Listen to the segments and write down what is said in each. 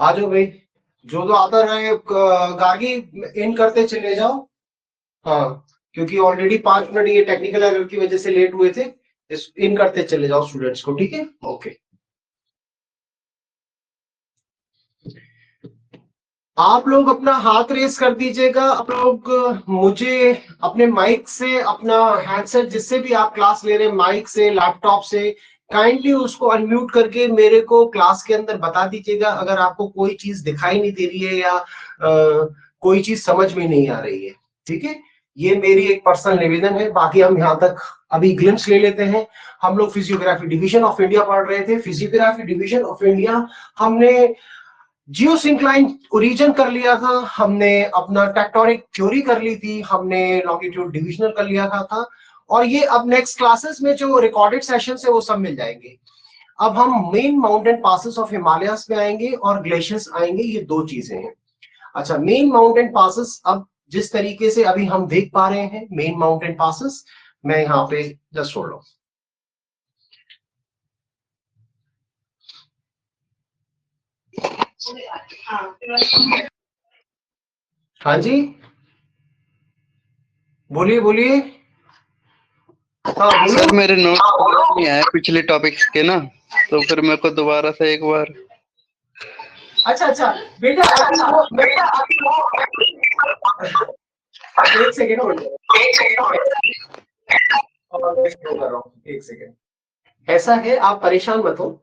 आ जाओ भाई, जो जो आता रहे गार्गी इन करते चले जाओ। हाँ, क्योंकि ऑलरेडी 5 मिनट ये टेक्निकल एरर की वजह से लेट हुए थे। इस इन करते चले जाओ स्टूडेंट्स को, ठीक है? ओके। आप लोग अपना हाथ रेस कर दीजिएगा। आप लोग मुझे अपने माइक से, अपना हैंडसेट जिससे भी आप क्लास ले रहे हैं, माइक से, लैपटॉप से, काइंडली उसको अनम्यूट करके मेरे को क्लास के अंदर बता दीजिएगा अगर आपको कोई चीज दिखाई नहीं दे रही है या कोई चीज समझ में नहीं आ रही है। ठीक है, ये मेरी एक पर्सनल निवेदन है। बाकी हम यहाँ तक अभी ग्लिम्स ले लेते हैं। हम लोग फिजियोग्राफी डिवीजन ऑफ इंडिया पढ़ रहे थे। फिजियोग्राफी डिवीजन ऑफ इंडिया हमने जियोसिंक्लाइन ओरिजिन कर लिया था, हमने अपना टेक्टोनिक थ्योरी कर ली थी, हमने लॉन्गिट्यूड डिविजनल कर लिया था। और ये अब नेक्स्ट क्लासेस में जो रिकॉर्डेड सेशन है वो सब मिल जाएंगे। अब हम main mountain passes of Himalayas में आएंगे और ग्लेशियर्स आएंगे, ये दो चीजें हैं। अच्छा, मेन माउंटेन पासेस अब जिस तरीके से अभी हम देख पा रहे हैं, मेन माउंटेन पासेस मैं यहाँ पे जस्ट छोड़ लो। हाँ जी, बोलिए बोलिए। हाँ सर मेरे नोट्स नहीं आए पिछले टॉपिक्स के ना, तो फिर मेरे को दोबारा से एक बार। अच्छा अच्छा बेटा, एक सेकेंड होल्ड, एक सेकेंड। ऐसा है, आप परेशान मत हो।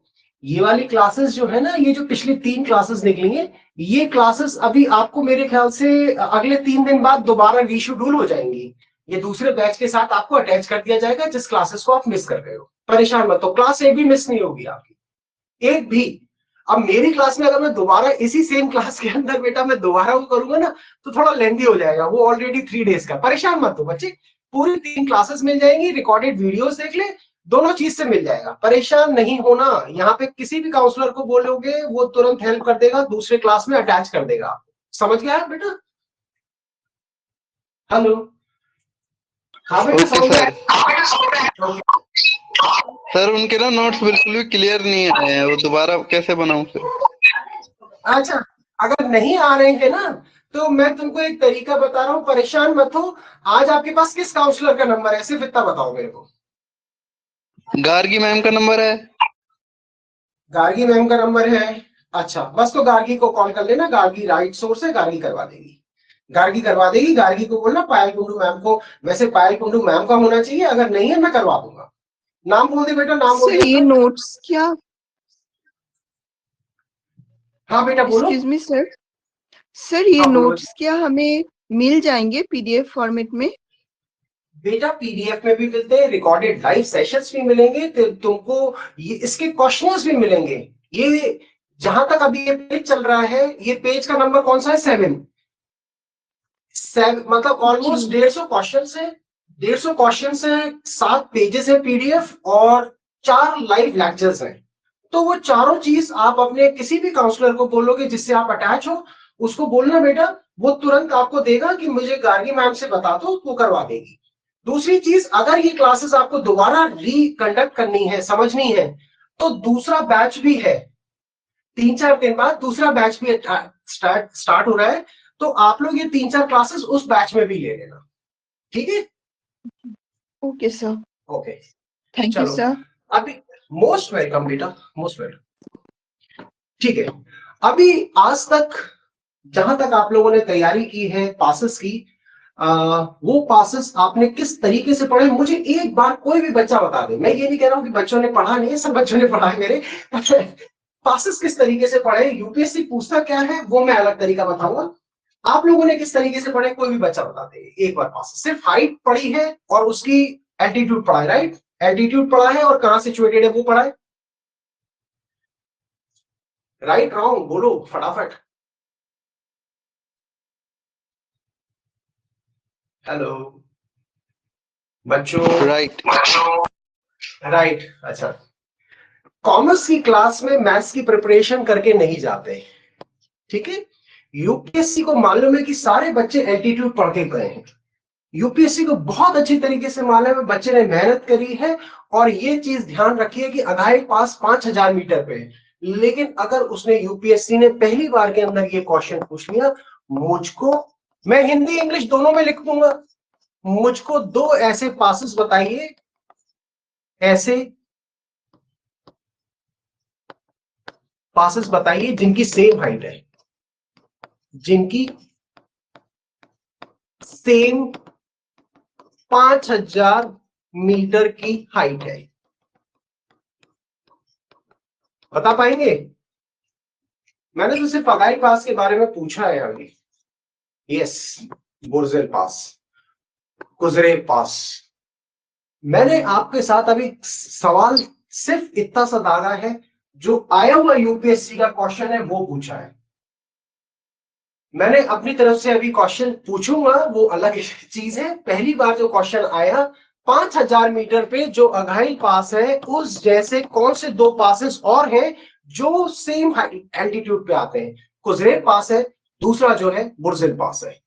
ये वाली क्लासेस जो है ना, ये जो पिछली 3 क्लासेस निकलेंगे, ये क्लासेस अभी आपको मेरे ख्याल से अगले 3 दिन बाद दोबारा रीशेड्यूल हो जाएंगी। ये दूसरे बैच के साथ आपको अटैच कर दिया जाएगा जिस क्लासेस को आप मिस कर गए हो। परेशान मत हो, क्लास एक भी मिस नहीं होगी आपकी, एक भी। अब मेरी क्लास में अगर मैं दोबारा इसी सेम क्लास के अंदर बेटा मैं दोबारा वो करूंगा ना, तो थोड़ा लेंथी हो जाएगा। वो ऑलरेडी 3 डेज का। परेशान मत हो बच्चे, पूरी 3 क्लासेस मिल जाएंगी। रिकॉर्डेड वीडियोस देख ले, दोनों चीज से मिल जाएगा। परेशान नहीं होना। यहाँ पे किसी भी काउंसलर को बोलोगे वो तुरंत हेल्प कर देगा, दूसरे क्लास में अटैच कर देगा। समझ गया बेटा? हेलो? हाँ बेटा, समझ गया? सर उनके ना नोट्स बिल्कुल भी क्लियर नहीं आए हैं, वो दोबारा कैसे बनाऊं फिर? अच्छा, अगर नहीं आ रहे हैं ना, तो मैं तुमको एक तरीका बता रहा हूँ, परेशान मत हो। आज आपके पास किस काउंसलर का नंबर है, सिर्फ इतना बताओ मेरे को। गार्गी मैम का नंबर है। गार्गी मैम का नंबर है? अच्छा, बस तो गार्गी को कॉल कर लेना। गार्गी राइट सोर्स है, गार्गी करवा देगी। गार्गी करवा देगी। गार्गी को बोलना पायल कुंडू मैम को, वैसे पायल कुंडू मैम का होना चाहिए, अगर नहीं है मैं करवा दूंगा। नाम बोल दे बेटा, नाम बोल सर दे। ये नोट्स क्या? हाँ बेटा बोलो। एक्सक्यूज मी सर, सर ये हाँ बोलो नोट्स क्या हमें मिल जाएंगे पीडीएफ फॉर्मेट में? बेटा, पीडीएफ में भी मिलते हैं, रिकॉर्डेड लाइव सेशंस भी मिलेंगे, तुमको ये इसके क्वेश्चंस भी मिलेंगे। ये जहां तक अभी ये पेज चल रहा है, ये पेज का नंबर कौन सा है? 7। मतलब ऑलमोस्ट 150 क्वेश्चन है। 150 क्वेश्चन है, 7 पेजेस है पीडीएफ, और 4 लाइव लेक्चर्स हैं। तो वो चारों चीज आप अपने किसी भी काउंसलर को बोलोगे जिससे आप अटैच हो, उसको बोलना बेटा, वो तुरंत आपको देगा कि मुझे गार्गी मैम से बता दो, वो करवा देगी। दूसरी चीज, अगर ये क्लासेस आपको दोबारा रिकंडक्ट करनी है, समझनी है, तो दूसरा बैच भी है। 3-4 दिन बाद दूसरा बैच भी स्टार्ट हो रहा है, तो आप लोग ये 3-4 क्लासेस उस बैच में भी ले लेना, ठीक है? Okay sir, okay, thank you चलो। सर। अभी मोस्ट वेलकम बेटा, मोस्ट वेलकम। ठीक है, अभी आज तक जहां तक आप लोगों ने तैयारी की है पासेस की, वो पासेस आपने किस तरीके से पढ़े, मुझे एक बार कोई भी बच्चा बता दे। मैं ये नहीं कह रहा हूं कि बच्चों ने पढ़ा नहीं है, सब बच्चों ने पढ़ा है मेरे। पासेस किस तरीके से पढ़े, यूपीएससी पूछता क्या है वो मैं अलग तरीका बताऊंगा। आप लोगों ने किस तरीके से पढ़े, कोई भी बच्चा बता दे एक बार। पासेस सिर्फ हाइट पढ़ी है और उसकी एल्टीट्यूड पढ़ा है, राइट? एल्टीट्यूड पढ़ा है और कहां सिचुएटेड है वो पढ़ा है, राइट रॉन्ग बोलो फटाफट। हेलो बच्चों? राइट। राइट, अच्छा। कॉमर्स की क्लास में मैथ्स की प्रिपरेशन करके नहीं जाते, ठीक है? यूपीएससी को मालूम है कि सारे बच्चे एल्टीट्यूड पढ़ के गए हैं। यूपीएससी को बहुत अच्छी तरीके से मालूम है बच्चे ने मेहनत करी है। और ये चीज ध्यान रखिए कि अघाई पास 5000 मीटर पे है। लेकिन अगर उसने यूपीएससी ने पहली बार के अंदर ये क्वेश्चन पूछ लिया, मुझको, मैं हिंदी इंग्लिश दोनों में लिख दूंगा, मुझको 2 ऐसे पासेस बताइए, ऐसे पासेस बताइए जिनकी सेम हाइट है, जिनकी सेम 5000 मीटर की हाइट है। बता पाएंगे? मैंने तो सिर्फ अगाई पास के बारे में पूछा है अभी। यस, बुर्जेल पास, कुजरेल पास। मैंने आपके साथ अभी सवाल सिर्फ इतना सा दागा है, जो आया हुआ यूपीएससी का क्वेश्चन है वो पूछा है। मैंने अपनी तरफ से अभी क्वेश्चन पूछूंगा, वो अलग चीज है। पहली बार जो क्वेश्चन आया 5000 मीटर पे जो अघाइल पास है, उस जैसे कौन से 2 पासेस और हैं जो सेम एल्टीट्यूड पे आते हैं? कुजरेल पास है, दूसरा जो है बुर्जिल पास है।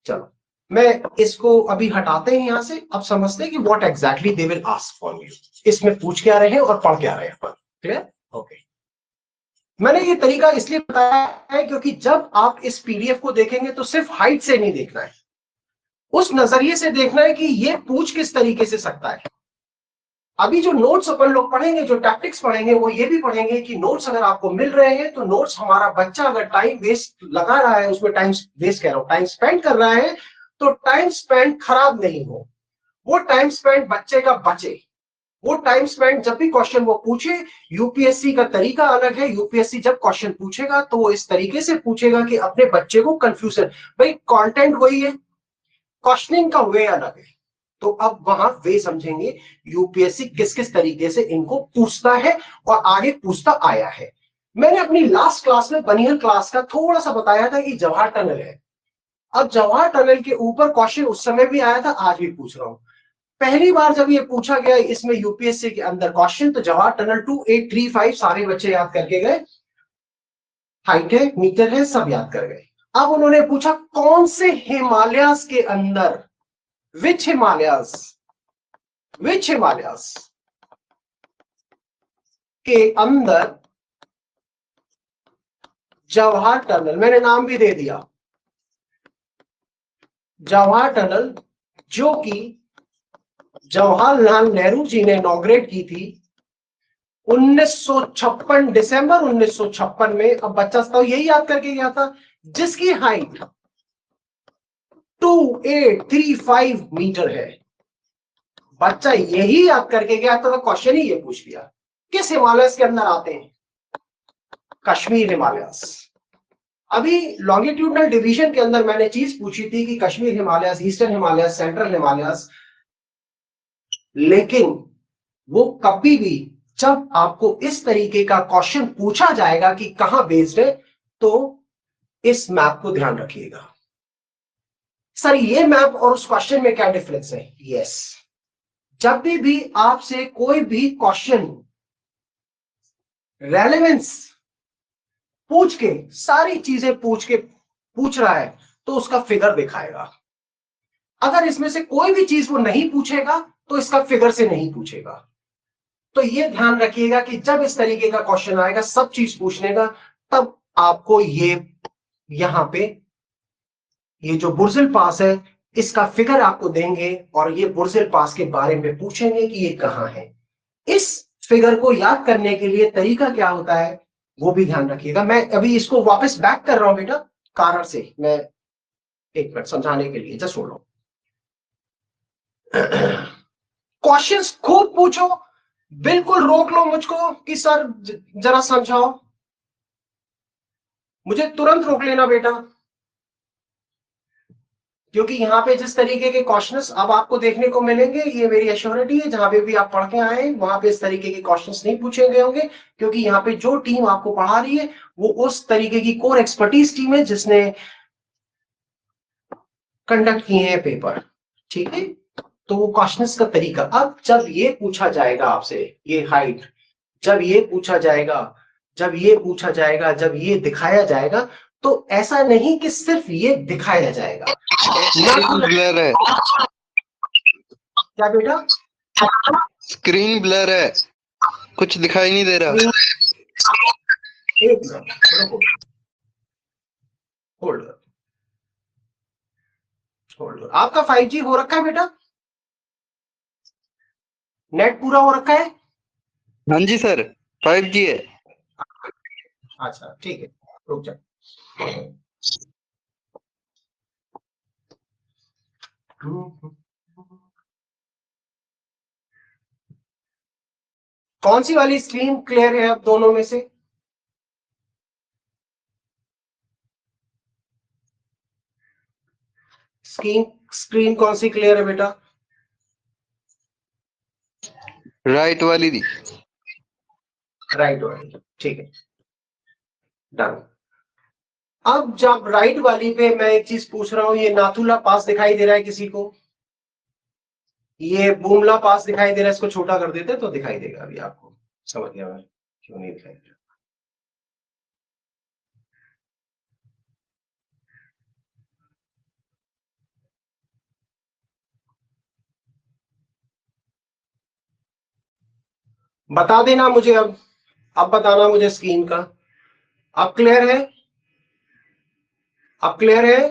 चलो, मैं इसको अभी हटाते हैं यहां से। अब समझते हैं कि what exactly they will ask from you, इसमें पूछ क्या रहे हैं और पढ़ क्या रहे हैं। क्लियर? ओके। मैंने ये तरीका इसलिए बताया है क्योंकि जब आप इस पीडीएफ को देखेंगे तो सिर्फ हाइट से नहीं देखना है, उस नजरिए से देखना है कि ये पूछ किस तरीके से सकता है। अभी जो नोट्स अपन लोग पढ़ेंगे, जो टैक्टिक्स पढ़ेंगे, वो ये भी पढ़ेंगे कि नोट्स अगर आपको मिल रहे हैं तो नोट्स, हमारा बच्चा अगर टाइम वेस्ट लगा रहा है उसमें, टाइम वेस्ट कह रहा हूं, टाइम स्पेंड कर रहा है, तो टाइम स्पेंड खराब नहीं हो, वो टाइम स्पेंड बच्चे का बचे। वो टाइम स्पेंड जब भी क्वेश्चन वो पूछे, यूपीएससी का तरीका अलग है। यूपीएससी जब क्वेश्चन पूछेगा तो वो इस तरीके से पूछेगा कि अपने बच्चे को कंफ्यूजन, भाई कंटेंट वही है, क्वेश्चनिंग का वे अलग है। तो अब वहां वे समझेंगे यूपीएससी किस किस तरीके से इनको पूछता है और आगे पूछता आया है। मैंने अपनी लास्ट क्लास में, बनियल क्लास का, थोड़ा सा बताया था कि जवाहर टनल है। अब जवाहर टनल के ऊपर क्वेश्चन उस समय भी आया था, आज भी पूछ रहा हूं। पहली बार जब ये पूछा गया इसमें यूपीएससी के अंदर क्वेश्चन, तो जवाहर टनल 2835 सारे बच्चे याद करके गए, हाइट है, मीटर है, सब याद कर गए। अब उन्होंने पूछा कौन से हिमालयस के अंदर, विच हिमालयस, विच हिमालयस के अंदर जवाहर टनल, मैंने नाम भी दे दिया, जवाहर टनल, जो कि जवाहरलाल नेहरू जी ने इनॉग्रेट की थी 1956, दिसंबर 1956 में। अब बच्चा तो यही याद करके गया था, जिसकी हाइट 2835 मीटर है। बच्चा यही याद करके गया तो क्वेश्चन ही ये पूछ लिया, किस हिमालयस के अंदर आते हैं? कश्मीर हिमालयस। अभी लॉन्गिट्यूडनल डिवीजन के अंदर मैंने चीज पूछी थी कि Kashmir Himalayas, eastern Himalayas, central Himalayas, लेकिन वो कभी भी जब आपको इस तरीके का क्वेश्चन पूछा जाएगा कि कहां बेस्ड है, तो इस मैप को ध्यान रखिएगा। सर ये मैप और उस क्वेश्चन में क्या डिफरेंस है? यस, जब भी आपसे कोई भी क्वेश्चन रेलेवेंस पूछ के, सारी चीजें पूछ रहा है, तो उसका फिगर दिखाएगा। अगर इसमें से कोई भी चीज वो नहीं पूछेगा तो इसका फिगर से नहीं पूछेगा। तो ये ध्यान रखिएगा कि जब इस तरीके का क्वेश्चन आएगा सब चीज पूछने का, तब आपको ये यहां पे ये जो बुर्जिल पास है इसका फिगर आपको देंगे और ये बुर्जिल पास के बारे में पूछेंगे कि ये कहां है। इस फिगर को याद करने के लिए तरीका क्या होता है वो भी ध्यान रखिएगा। मैं अभी इसको वापस बैक कर रहा हूं बेटा, कारण से, मैं एक मिनट समझाने के लिए, जस्ट सुन लो। क्वेश्चंस खूब पूछो, बिल्कुल रोक लो मुझको कि सर जरा समझाओ, मुझे तुरंत रोक लेना बेटा, क्योंकि यहाँ पे जिस तरीके के क्वेश्चंस अब आपको देखने को मिलेंगे, ये मेरी एश्योरिटी है, जहां पे भी आप पढ़ के आए वहां पे इस तरीके के क्वेश्चंस नहीं पूछे गए होंगे, क्योंकि यहाँ पे जो टीम आपको पढ़ा रही है वो उस तरीके की कोर एक्सपर्टीज टीम है जिसने कंडक्ट किए हैं पेपर। ठीक है, तो वो क्वेश्चंस का तरीका। अब जब ये पूछा जाएगा आपसे, ये हाइट, जब ये पूछा जाएगा, जब ये पूछा जाएगा, जब ये दिखाया जाएगा, तो ऐसा नहीं कि सिर्फ ये दिखाया जाएगा। ब्लर है क्या बेटा? स्क्रीन ब्लर है, कुछ दिखाई नहीं दे रहा। एक मिनट, होल्ड होल्ड। आपका 5G हो रखा है बेटा? नेट पूरा हो रखा है? हाँ जी सर, 5G है। अच्छा ठीक है, रुक जा। कौन सी वाली स्क्रीन क्लियर है अब दोनों में से? स्क्रीन स्क्रीन कौन सी क्लियर है बेटा? राइट वाली दी। राइट वाली, ठीक है, डन। अब जब राइट वाली पे मैं एक चीज पूछ रहा हूं, ये नाथुला पास दिखाई दे रहा है किसी को? ये बुमला पास दिखाई दे रहा है, इसको छोटा कर देते तो दिखाई देगा अभी आपको। समझ गया मैं क्यों नहीं दिखाई दे रहा। बता देना मुझे अब बताना मुझे स्क्रीन का। अब क्लियर है? अब क्लियर है?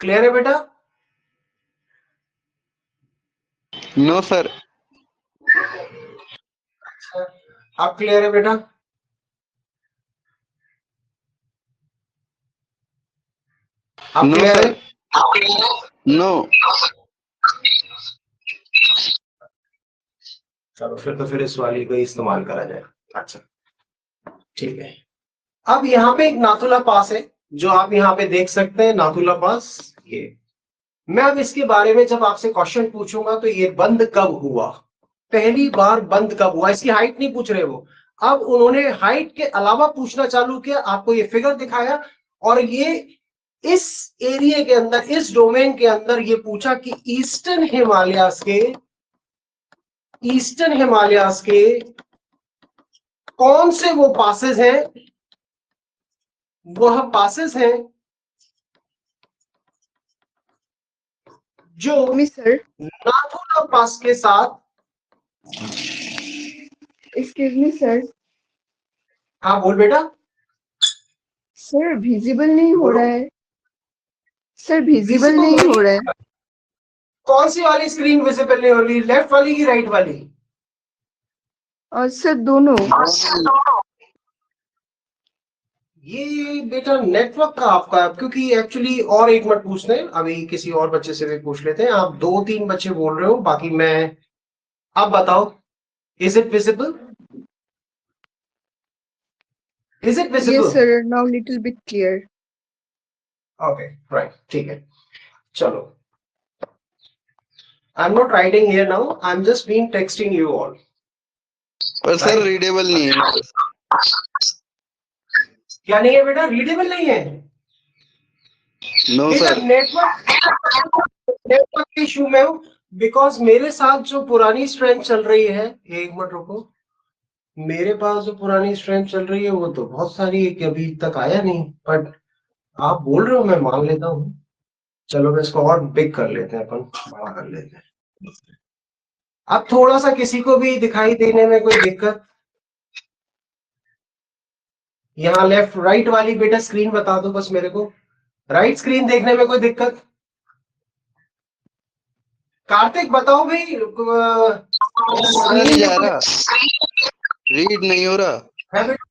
क्लियर है बेटा? No sir. अब क्लियर है बेटा? अब नो क्लियर है? सर। नो। चलो फिर इस वाली को इस्तेमाल करा जाए। अच्छा ठीक है। अब यहाँ पे एक नाथुला पास है जो आप यहाँ पे देख सकते हैं, नाथुला पास। ये मैं अब इसके बारे में जब आपसे क्वेश्चन पूछूंगा तो ये बंद कब हुआ, पहली बार बंद कब हुआ, इसकी हाइट नहीं पूछ रहे वो। अब उन्होंने हाइट के अलावा पूछना चालू किया, आपको ये फिगर दिखाया, और ये इस एरिया के अंदर, इस डोमेन के अंदर ये पूछा कि ईस्टर्न हिमालयास के कौन से वो पासेस हैं, वह पासेस हैं जो सर, नाथुला पास के साथ। Excuse me sir. हाँ बोल बेटा। सर विजिबल नहीं हो बोलो। रहा है। सर विजिबल Visible नहीं नहीं हो रहा है। कौन सी वाली स्क्रीन विजिबल नहीं हो रही, लेफ्ट वाली की राइट वाली? और सर दोनों। ये बेटा नेटवर्क का आपका, क्योंकि एक्चुअली और एक मिनट पूछते हैं, अभी किसी और बच्चे से भी पूछ लेते हैं। आप 2-3 बच्चे बोल रहे हो, बाकी मैं, आप बताओ, is it visible? Is it Yes visible? sir, now little bit clear. Okay right, ठीक है। चलो, I am not writing here now, I am just being texting you all. पर सर रीडेबल नहीं है। क्या नहीं है बेटा? रीडेबल नहीं है? नो बेटा सर। नेटवर्क के इशू में हूं, बिकॉज मेरे साथ जो पुरानी स्ट्रेंथ चल रही है, एक मिनट रुको, मेरे पास जो पुरानी स्ट्रेंथ चल रही है वो तो बहुत सारी है कि अभी तक आया नहीं, बट आप बोल रहे हो मैं मान लेता हूँ। चलो मैं इसको और बिग कर लेते हैं, अपन बड़ा कर लेते हैं। अब थोड़ा सा किसी को भी दिखाई देने में कोई दिक्कत? यहाँ लेफ्ट राइट वाली बेटा स्क्रीन बता दो बस मेरे को, राइट स्क्रीन देखने में कोई दिक्कत? कार्तिक बताओ भाई। नहीं जा रहा, रीड नहीं हो रहा। है बेटा?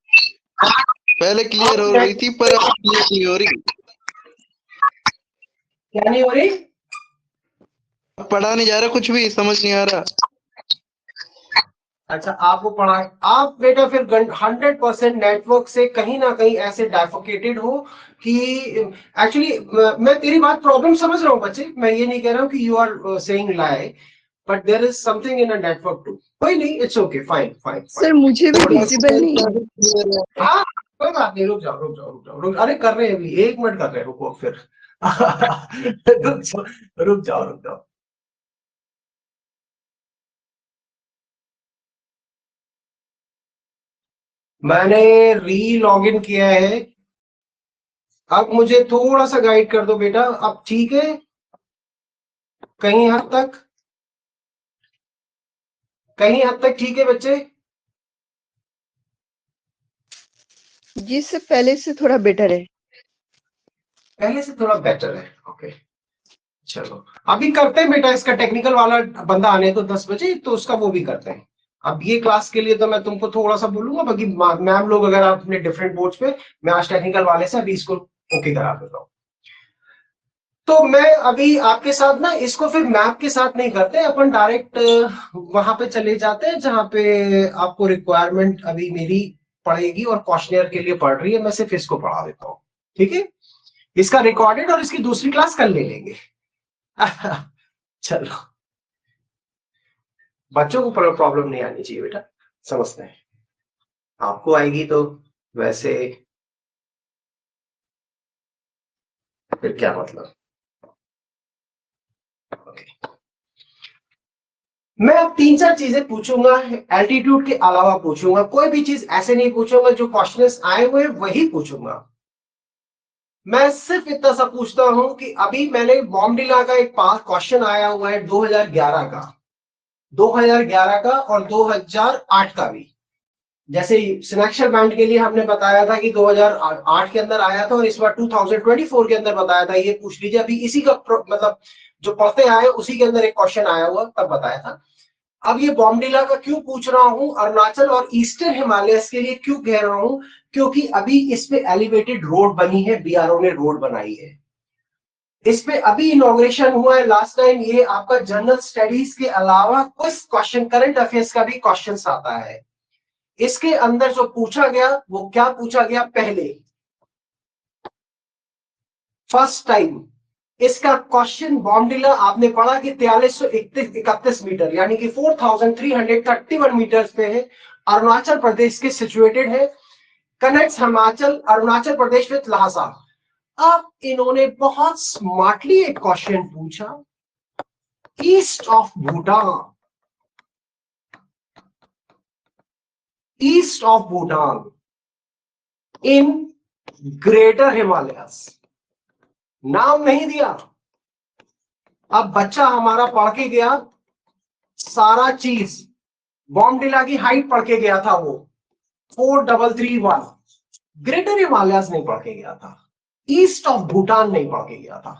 पहले क्लियर हो रही थी पर अब क्लियर नहीं हो रही। क्या नहीं हो रही? पढ़ा नहीं जा रहा, कुछ भी समझ नहीं आ रहा। अच्छा आपको पढ़ा, आप बेटा फिर 100% नेटवर्क से कहीं ना कहीं ऐसे डाइफोकेटेड हो कि, एक्चुअली मैं तेरी बात प्रॉब्लम समझ रहा हूं बच्चे, मैं ये नहीं कह रहा हूं कि you are saying lie, but there is something in a network too. कोई नहीं, it's okay, fine fine. Sir मुझे भी विजिबल नहीं है। हाँ कोई बात नहीं, रुक जाओ रुक जाओ रुक जाओ रुक, अरे कर रहे हैं अभी, 1 मिनट कर रहे हैं, रुको फिर। रुक जाओ रुक जाओ। मैंने री लॉग इन किया है, अब मुझे थोड़ा सा गाइड कर दो बेटा। अब ठीक है कहीं हद तक? कहीं हद तक ठीक है बच्चे? जी सर, पहले से थोड़ा बेटर है। पहले से थोड़ा बेटर है, ओके। चलो अभी करते हैं बेटा, इसका टेक्निकल वाला बंदा आने तो 10 बजे, तो उसका वो भी करते हैं। अब ये क्लास के लिए तो मैं तुमको थोड़ा सा बोलूंगा, बाकी मैम लोग अगर आप अपने डिफरेंट बोर्ड्स पे, मैं आज टेक्निकल वाले से अभी इसको ओके करा देता हूँ। तो मैं अभी आपके साथ ना इसको फिर मैप के साथ नहीं करते, अपन डायरेक्ट वहां पे चले जाते हैं जहां पे आपको रिक्वायरमेंट अभी मेरी पड़ेगी और क्वेश्चनियर के लिए पढ़ रही है, मैं सिर्फ इसको पढ़ा देता हूँ, ठीक है। इसका रिकॉर्डेड और इसकी दूसरी क्लास कल ले लेंगे। चलो, बच्चों को प्रॉब्लम नहीं आनी चाहिए बेटा, समझते हैं। आपको आएगी तो वैसे फिर क्या मतलब। ओके, मैं अब 3-4 चीजें पूछूंगा, एल्टीट्यूड के अलावा पूछूंगा, कोई भी चीज ऐसे नहीं पूछूंगा, जो क्वेश्चंस आए हुए वही पूछूंगा। मैं सिर्फ इतना सा पूछता हूं कि अभी मैंने बॉम्डिला का एक पास क्वेश्चन आया हुआ है 2011 का, 2011 का और 2008 का भी। जैसे सिनेक्शल बैंड के लिए हमने बताया था कि 2008 के अंदर आया था, और इस बार 2024 के अंदर बताया था, ये पूछ लीजिए। अभी इसी का मतलब जो पढ़ते आए उसी के अंदर एक क्वेश्चन आया हुआ, तब बताया था। अब ये बॉम्डिला का क्यों पूछ रहा हूं, अरुणाचल और ईस्टर्न हिमालयस के लिए क्यों कह रहा हूं, क्योंकि अभी इस पे एलिवेटेड रोड बनी है, बीआरओ ने रोड बनाई है, इस पे अभी इनॉग्रेशन हुआ है लास्ट टाइम। ये आपका जनरल स्टडीज के अलावा कुछ क्वेश्चन, करंट अफेयर्स का भी क्वेश्चन आता है। इसके अंदर जो पूछा गया वो क्या पूछा गया, पहले फर्स्ट टाइम इसका क्वेश्चन बॉम्डिला आपने पढ़ा कि 4331 मीटर यानी कि 4331 मीटर पे है, अरुणाचल प्रदेश के सिचुएटेड है, कनेक्ट्स हिमाचल अरुणाचल प्रदेश विद लहासा। अब इन्होंने बहुत स्मार्टली एक क्वेश्चन पूछा, east of Bhutan, east of Bhutan in greater Himalayas, नाम नहीं दिया। अब बच्चा हमारा पढ़ के गया सारा चीज, बॉम्डिला की हाइट पढ़ के गया था वो 4331, ग्रेटर हिमालयस नहीं पढ़ के गया था, ईस्ट ऑफ भूटान नहीं पढ़ के गया था।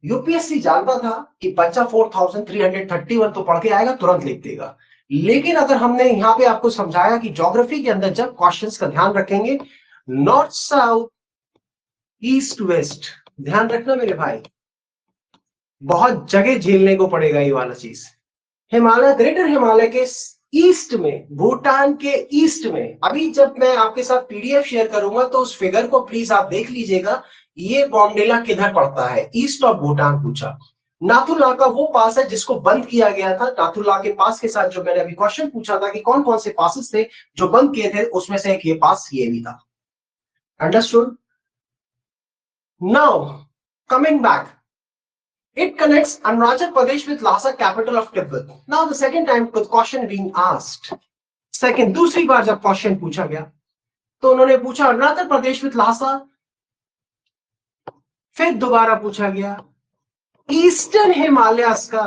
यूपीएससी जानता था कि बच्चा 4331 तो पढ़ के आएगा, तुरंत लिख देगा। लेकिन अगर हमने यहां पे आपको समझाया कि ज्योग्राफी के अंदर जब क्वेश्चंस का ध्यान रखेंगे, नॉर्थ साउथ ईस्ट वेस्ट, ध्यान रखना मेरे भाई, बहुत जगह झेलने को पड़ेगा ये वाला चीज। हिमालय, ग्रेटर हिमालय के ईस्ट में, भूटान के ईस्ट में, अभी जब मैं आपके साथ पीडीएफ शेयर करूंगा तो उस फिगर को प्लीज आप देख लीजिएगा, ये बॉम्डिला किधर पड़ता है, ईस्ट ऑफ भूटान पूछा। नाथुला का वो पास है जिसको बंद किया गया था, नाथुला के पास के साथ जो मैंने अभी क्वेश्चन पूछा था कि कौन कौन से पासेस थे जो बंद किए थे, उसमें से एक ये पास ये भी था। Understood? Now coming back, it connects Arunachal Pradesh with Lhasa, capital of Tibet. Now the second time question being asked, second दूसरी बार जब क्वेश्चन पूछा गया तो उन्होंने पूछा अरुणाचल प्रदेश विद लहासा, फिर दोबारा पूछा गया ईस्टर्न हिमालयस का।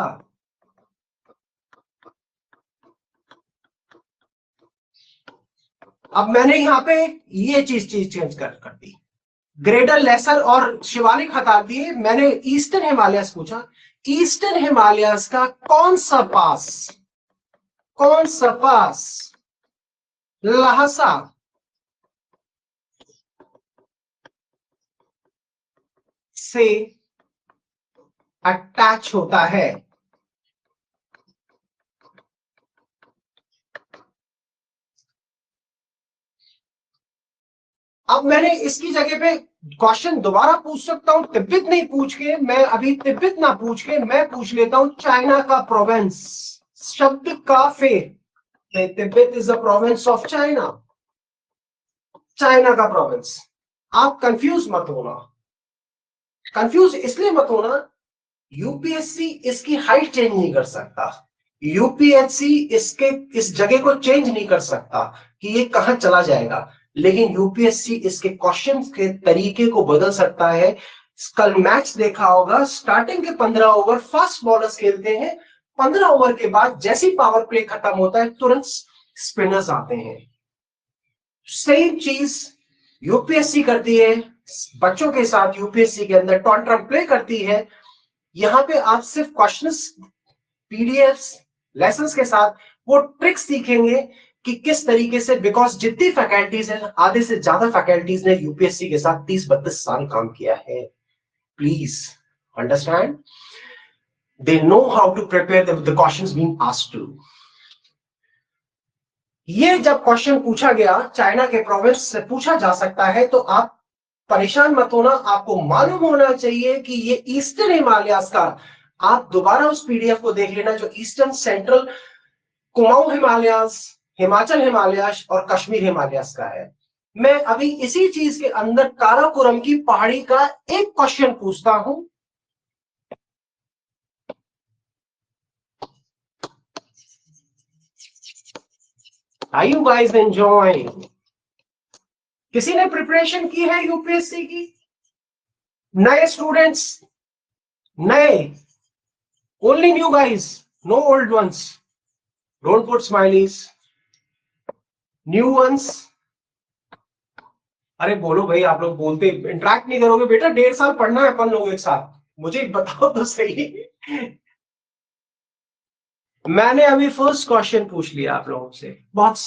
अब मैंने यहां पे ये चीज चेंज कर दी, ग्रेटर लेसर और शिवालिक हटा दिए, मैंने ईस्टर्न हिमालयस पूछा। ईस्टर्न हिमालयस का कौन सा पास लहासा से अटैच होता है? अब मैंने इसकी जगह पे क्वेश्चन दोबारा पूछ सकता हूं, तिब्बत नहीं पूछ के, मैं अभी तिब्बत ना पूछ के मैं पूछ लेता हूं चाइना का प्रोविंस, शब्द का फेर, Tibet is the province of China, China का प्रोविंस। आप कंफ्यूज मत होना, कंफ्यूज इसलिए मत होना, यूपीएससी इसकी हाइट चेंज नहीं कर सकता, यूपीएससी इसके इस जगह को चेंज नहीं कर सकता कि ये कहां चला जाएगा, लेकिन यूपीएससी इसके क्वेश्चन के तरीके को बदल सकता है। कल मैच देखा होगा, स्टार्टिंग के 15 ओवर फास्ट बॉलर्स खेलते हैं, 15 ओवर के बाद जैसे ही पावर प्ले खत्म होता है तुरंत स्पिनर्स आते हैं। सेम चीज यूपीएससी करती है बच्चों के साथ, यूपीएससी के अंदर टॉन्ट्रम प्ले करती है। यहां पे आप सिर्फ क्वेश्चंस, पीडीएफ्स, लेसन्स के साथ वो ट्रिक्स सीखेंगे कि किस तरीके से, बिकॉज जितनी फैकल्टीज है, आधे से ज्यादा फैकल्टीज ने यूपीएससी के साथ 30-32 साल काम किया है। Please understand, they know how to prepare the questions being asked too. ये जब क्वेश्चन पूछा गया चाइना के प्रोविंस से पूछा जा सकता है, तो आप परेशान मत होना। आपको मालूम होना चाहिए कि ये ईस्टर्न हिमालयास का, आप दोबारा उस पीडीएफ को देख लेना जो ईस्टर्न सेंट्रल कुमाऊं हिमालयास, हिमाचल हिमालयास और कश्मीर हिमालयास का है। मैं अभी इसी चीज के अंदर काराकोरम की पहाड़ी का एक क्वेश्चन पूछता हूं। Are you guys enjoying? किसी ने प्रिपरेशन की है यूपीएससी की? नए स्टूडेंट्स, नए, only new guys, no old ones, don't put smileys, new ones. अरे बोलो भाई, आप लोग बोलते इंटरेक्ट नहीं करोगे बेटा, 1.5 साल पढ़ना है अपन लोग एक साथ, मुझे बताओ तो सही। मैंने अभी फर्स्ट क्वेश्चन पूछ लिया आप लोगों से, बहुत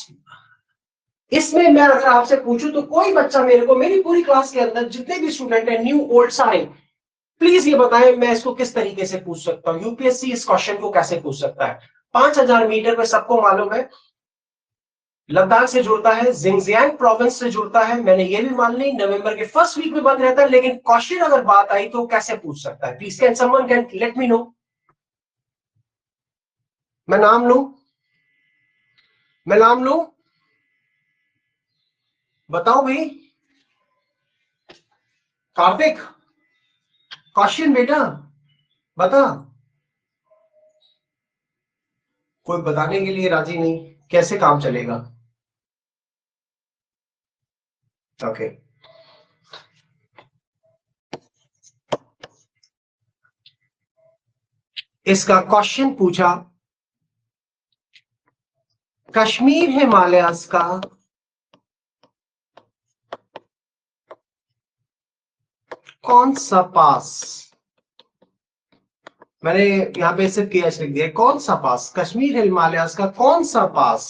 इसमें मैं अगर आपसे पूछूं तो कोई बच्चा मेरे को, मेरी पूरी क्लास के अंदर जितने भी स्टूडेंट हैं, न्यू ओल्ड सारे, प्लीज ये बताएं मैं इसको किस तरीके से पूछ सकता हूं, यूपीएससी इस क्वेश्चन को कैसे पूछ सकता है। 5000 मीटर में सबको मालूम है लद्दाख से जुड़ता है, जिंगजियांग प्रोविंस से जुड़ता है, मैंने ये भी मान ली नवंबर के फर्स्ट वीक में बंद रहता है, लेकिन क्वेश्चन अगर बात आई तो कैसे पूछ सकता है? Please can someone can let me know. मैं नाम लूं, मैं नाम लूं, बताओ भाई। कार्तिक, क्वेश्चन बेटा बता। कोई बताने के लिए राजी नहीं, कैसे काम चलेगा? ओके, इसका क्वेश्चन पूछा कश्मीर हिमालयास का कौन सा पास, मैंने यहां पे सिर्फ KH लिख दिया, कौन सा पास, कश्मीर हिमालयास का कौन सा पास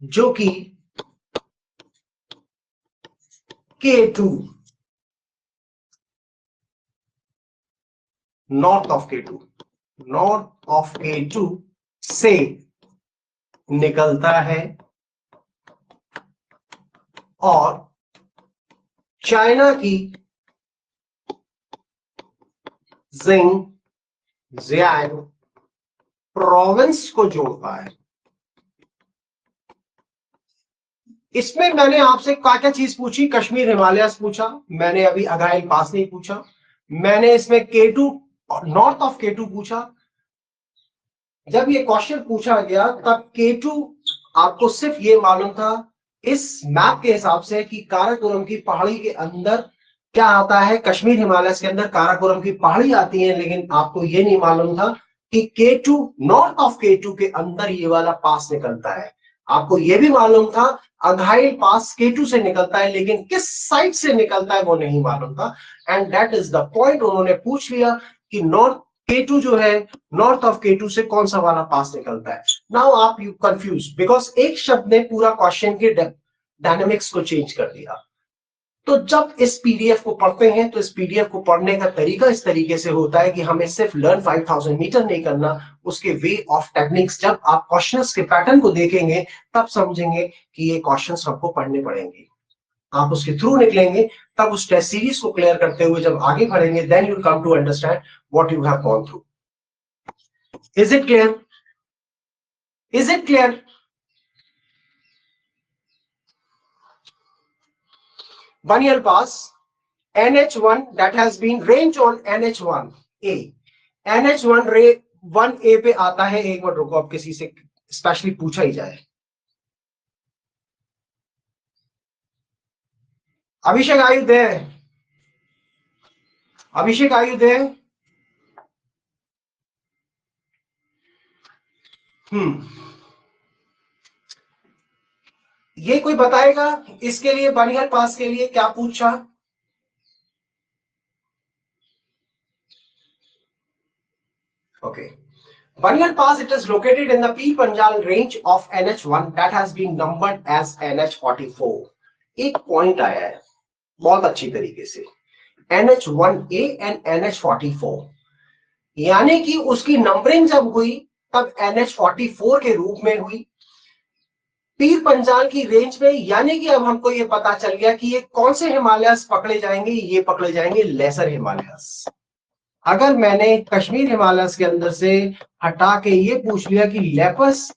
जो कि K2, north of K2, north of K2 से निकलता है और चाइना की जिंगजियांग प्रोविंस को जोड़ता है। इसमें मैंने आपसे क्या क्या चीज पूछी? कश्मीर हिमालयास पूछा, मैंने अभी अगाइल पास नहीं पूछा, मैंने इसमें K2 नॉर्थ ऑफ K2 पूछा। जब ये क्वेश्चन पूछा गया तब K2 आपको सिर्फ ये मालूम था इस मैप के हिसाब से कि काराकोरम की पहाड़ी के अंदर क्या आता है, कश्मीर हिमालय के अंदर काराकोरम की पहाड़ी आती है, लेकिन आपको ये नहीं मालूम था कि K2 नॉर्थ ऑफ K2 के अंदर ये वाला पास निकलता है। आपको ये भी मालूम था अघाइल पास K2 से निकलता है, लेकिन किस साइड से निकलता है वो नहीं मालूम था। And that is the point, उन्होंने पूछ लिया कि नॉर्थ K2 जो है, नॉर्थ ऑफ K2 से कौन सा वाला पास निकलता है। नाउ आप यू कंफ्यूज, बिकॉज एक शब्द ने पूरा क्वेश्चन के डायनेमिक्स को चेंज कर दिया। तो जब इस पीडीएफ को पढ़ते हैं तो इस पीडीएफ को पढ़ने का तरीका इस तरीके से होता है कि हमें सिर्फ लर्न 5000 मीटर नहीं करना, उसके वे ऑफ टेक्निक्स, जब आप क्वेश्चंस के पैटर्न को देखेंगे तब समझेंगे कि ये क्वेश्चंस हमको पढ़ने पड़ेंगे। आप उसके थ्रू निकलेंगे, तब उस टेस्ट सीरीज को क्लियर करते हुए जब आगे बढ़ेंगे, then you come to understand what you have gone through. Is it clear? Is it clear? Banial Pass, NH1 that has been range on NH1A, NH1A पे आता है। एक मिनट रुको, अब किसी से स्पेशली पूछा ही जाए। अभिषेक आयु दे, अभिषेक आयु दे। ये कोई बताएगा इसके लिए, बनिहाल पास के लिए क्या पूछा? Okay, Banial Pass, it is located in the Pir Panjal range of NH1 that has been numbered as NH44. एक पॉइंट आया है बहुत अच्छी तरीके से, NH1A and NH44, यानी कि उसकी नंबरिंग जब हुई तब NH44 के रूप में हुई पीर पंजाल की रेंज में, यानी कि अब हमको ये पता चल गया कि ये कौन से हिमालयस पकड़े जाएंगे, ये पकड़े जाएंगे लेसर हिमालयस। अगर मैंने कश्मीर हिमालयस के अंदर से हटा के ये पूछ लिया कि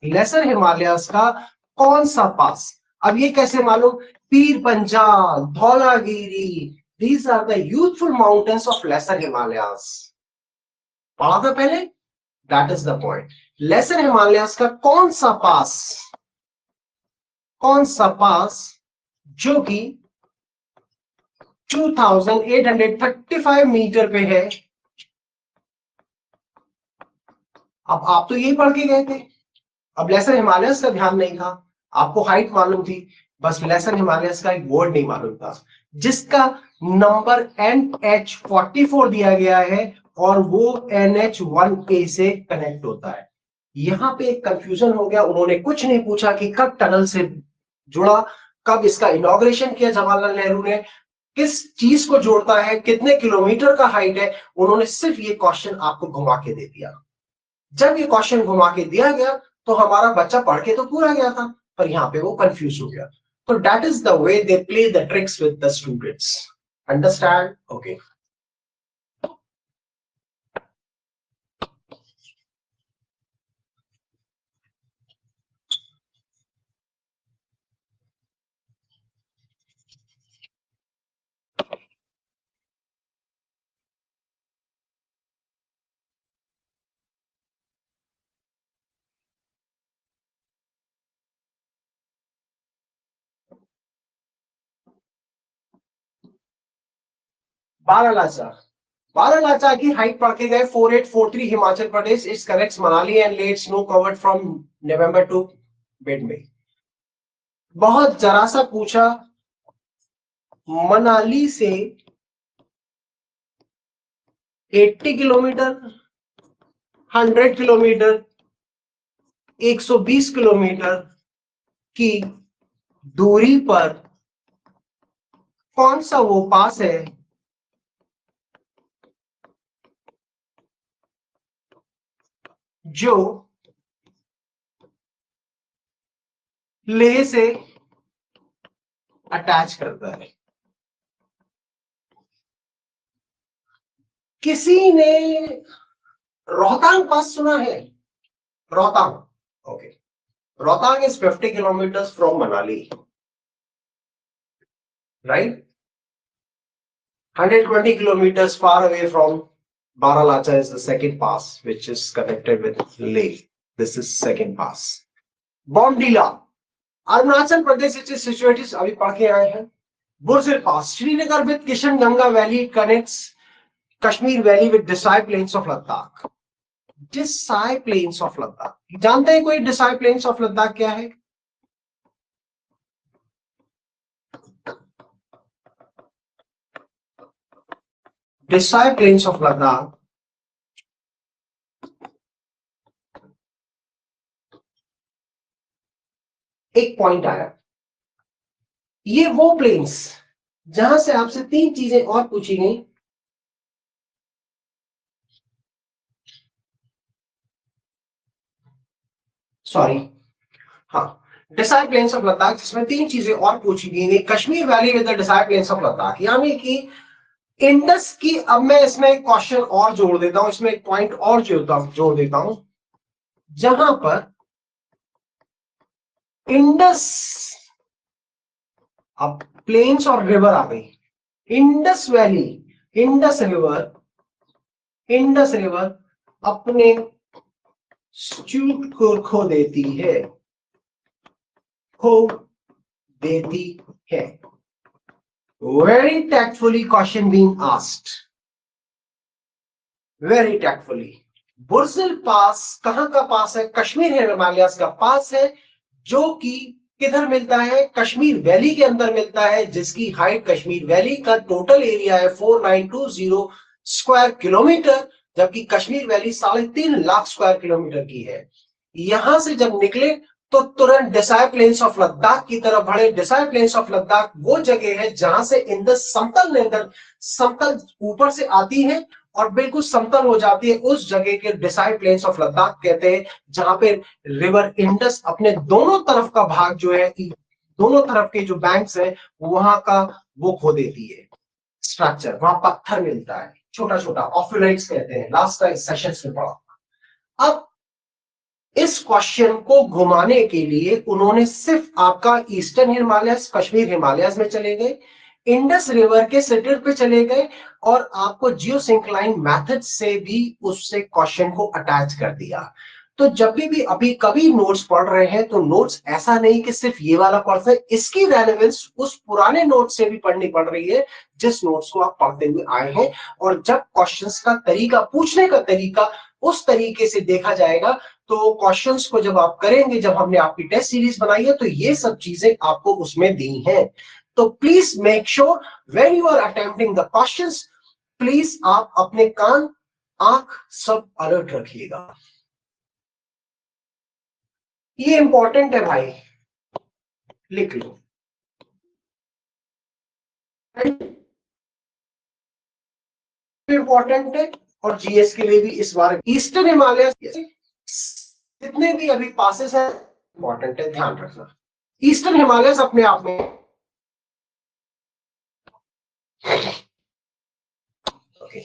लेसर हिमालयस का कौन सा पास, अब ये कैसे मालूम? Pir Panjal, Dhaulagiri, these are the youthful mountains of lesser Himalayas. पढ़ा था पहले, that is the point. Lesser Himalayas का कौन सा पास जो कि 2835 मीटर पे है। अब आप तो यही पढ़ के गए थे, अब लेसर हिमालयस का ध्यान नहीं था, आपको हाइट मालूम थी, बस लेसर हिमालयस का एक वर्ड नहीं मालूम था, जिसका नंबर NH44 दिया गया है और वो NH1A से कनेक्ट होता है। यहां पे एक कंफ्यूजन हो गया, उन्होंने कुछ नहीं पूछा कि कब टनल से जुड़ा, कब इसका इनॉग्रेशन किया जवाहरलाल नेहरू ने, किस चीज को जोड़ता है, कितने किलोमीटर का हाइट है, उन्होंने सिर्फ ये क्वेश्चन आपको घुमा के दे दिया। जब ये क्वेश्चन घुमा के दिया गया तो हमारा बच्चा पढ़ के तो पूरा गया था, पर यहाँ पे वो कंफ्यूज हो गया। तो that is the way they play the tricks with the students, understand? Okay, Baralacha की हाइट पढ़ के गए 4843 Himachal Pradesh, it's connects Manali and late snow covered from November to mid में। बहुत जरा सा पूछा, मनाली से 80 किलोमीटर, 100 किलोमीटर, 120 किलोमीटर की दूरी पर कौन सा वो पास है जो लेह से अटैच करता है? किसी ने रोहतांग पास सुना है? Rohtang, okay, Rohtang is 50 kilometre from Manali, right? 120 kilometers far away from Baralacha is the second pass, which is connected with Leh. This is second pass. Bomdila, Arunachal Pradesh which is situated, अभी पढ़ के आए हैं। Burzil pass, Srinagar with Kishan Ganga valley connects Kashmir Valley with Desai Plains of Ladakh. Desai Plains of Ladakh, जानते हैं कोई Desai Plains of Ladakh क्या है? Desai Plains of Ladakh एक पॉइंट आया, ये वो प्लेन्स जहां से आपसे तीन चीजें और पूछी गई। सॉरी, हाँ, डिसाइड प्लेन्स ऑफ लद्दाख, जिसमें तीन चीजें और पूछी गई। Kashmir valley with the decide plains of Ladakh, यानी कि इंडस की, अब मैं इसमें एक क्वेश्चन और जोड़ देता हूं, इसमें एक पॉइंट और जोड़ देता हूं, जहां पर इंडस, अब प्लेन्स और रिवर आ गई, इंडस वैली, इंडस रिवर अपने स्ट्यूट को खो देती है, Very tactfully question being asked. Very tactfully. बुरसिल पास कहां का पास है? कश्मीर हिमालयस का पास है, जो कि किधर मिलता है? कश्मीर वैली के अंदर मिलता है, जिसकी हाइट कश्मीर वैली का टोटल एरिया है 4920 स्क्वायर किलोमीटर, जबकि Kashmir valley 3.5 lakh square kilometre की है। यहां से जब निकले तो तुरंत डेसाई प्लेन्स ऑफ लद्दाख की तरफ बढ़े। डेसाई प्लेन्स ऑफ लद्दाख वो जगह है जहां से इंडस समतल ऊपर से आती है और बिल्कुल समतल हो जाती है। उस जगह के डेसाई प्लेन्स ऑफ लद्दाख कहते हैं, जहां पे रिवर इंडस अपने दोनों तरफ का भाग जो है, दोनों तरफ के जो बैंक्स है वहां का वो खो देती है स्ट्रक्चर। वहां पत्थर मिलता है छोटा छोटा, ऑफिलाइट्स कहते हैं। लास्ट सेशन में पढ़ा। अब इस क्वेश्चन को घुमाने के लिए उन्होंने सिर्फ आपका ईस्टर्न हिमालयस, कश्मीर हिमालयस में चले गए, इंडस रिवर के सेंटर पे चले गए और आपको जियोसिंक्लाइन मेथड से भी उससे क्वेश्चन को अटैच कर दिया। तो जब भी अभी कभी नोट्स पढ़ रहे हैं तो नोट्स ऐसा नहीं कि सिर्फ ये वाला पढ़ते हैं, इसकी रेलेवेंस उस पुराने नोट्स से भी पढ़नी पड़ रही है जिस नोट्स को आप पढ़ते हुए आए हैं। और जब क्वेश्चंस का तरीका, पूछने का तरीका उस तरीके से देखा जाएगा तो क्वेश्चंस को जब आप करेंगे, जब हमने आपकी टेस्ट सीरीज बनाई है तो ये सब चीजें आपको उसमें दी हैं। तो please make sure when you are attempting the questions, please आप अपने कान, आंख सब अलर्ट रखिएगा। ये इंपॉर्टेंट है भाई, लिख लो। इंपॉर्टेंट है और जीएस के लिए भी इस बार ईस्टर्न हिमालय जितने भी अभी पासेस हैं इंपॉर्टेंट है, ध्यान रखना। ईस्टर्न हिमालयस अपने आप में okay.